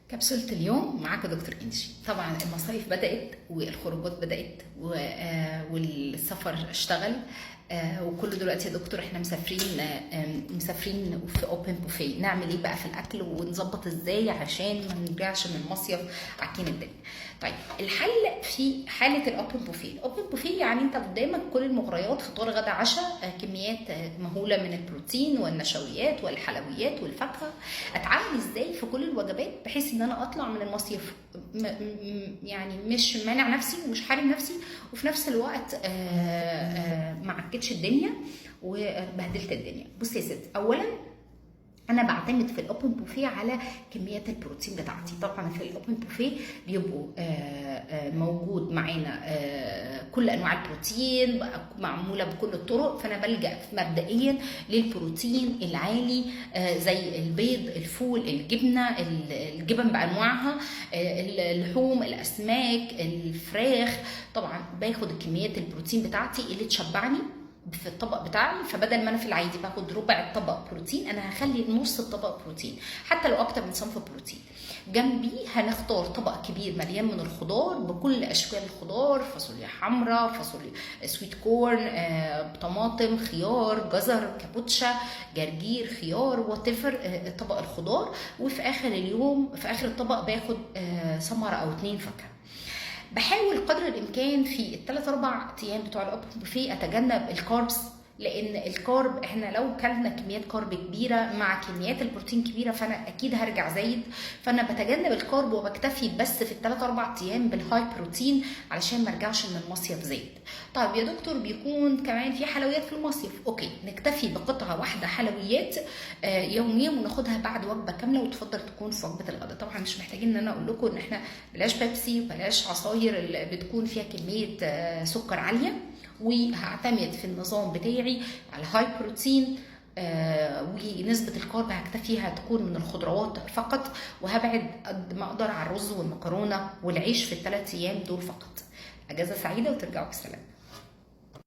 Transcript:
كبسولة اليوم معاك دكتور إنجي. طبعا المصايف بدأت والخروجات بدأت والسفر اشتغل. وكله دلوقتي يا دكتور احنا مسافرين في اوبن بوفيه. نعمل ايه بقى في الاكل ونظبط ازاي عشان ما نرجعش من المصيف عاكين الدنيا؟ طيب الحل في حاله الاوبن بوفيه. الاوبن بوفيه يعني انت قدامك كل المغريات، فطار غدا عشاء، كميات مهوله من البروتين والنشويات والحلويات والفاكهه. اتعامل ازاي في كل الوجبات بحيث ان انا اطلع من المصيف يعني مش مانع نفسي ومش حارم نفسي، وفي نفس الوقت ما عكتش الدنيا وبهدلت الدنيا. بصي يا ستي، اولا انا بعتمد في الاوبن بوفيه على كميات البروتين بتاعتي. طبعا في الاوبن بوفيه بيبقوا موجود معانا كل انواع البروتين معموله بكل الطرق، فانا بلجا مبدئيا للبروتين العالي زي البيض، الفول، الجبن بانواعها، اللحوم، الاسماك، الفراخ. طبعا باخد كميات البروتين بتاعتي اللي تشبعني في الطبق بتاعي. فبدل ما انا في العادي باخد ربع الطبق بروتين، انا هخلي نص الطبق بروتين حتى لو اكتر من صنف بروتين. جنبيه هنختار طبق كبير مليان من الخضار بكل اشكال الخضار، فاصوليا حمراء، فاصوليا سويت كورن، طماطم، خيار، جزر، كابوتشا، جرجير، خيار، واتيفر طبق الخضار. وفي اخر اليوم في اخر الطبق باخد ثمره او 2 فاكهه. بحاول قدر الامكان في ال3-4 ايام بتوع الاوبن بوفيه اتجنب الكاربس، لان الكارب احنا لو كلنا كميات كارب كبيره مع كميات البروتين كبيره فانا اكيد هرجع زايد. فانا بتجنب الكارب وبكتفي بس في ال3-4 ايام بالهاي بروتين علشان ما ارجعش من المصيف زايد. طيب يا دكتور بيكون كمان في حلويات في المصيف، اوكي نكتفي بقطعه واحده حلويات يوميا وناخدها بعد وجبه كامله، وتفضل تكون في وجبه الغداء. طبعا مش محتاجين ان انا اقول لكم ان احنا بلاش بيبسي وبلاش عصاير اللي بتكون فيها كميه سكر عاليه، وهعتمد في النظام بتاعي على هاي بروتين، ونسبة الكارب هكتفيها تكون من الخضروات فقط، وهبعد قد ما اقدر على الرز والمكرونة والعيش في ال3 ايام دول فقط. اجازة سعيدة وترجعوا بسلام.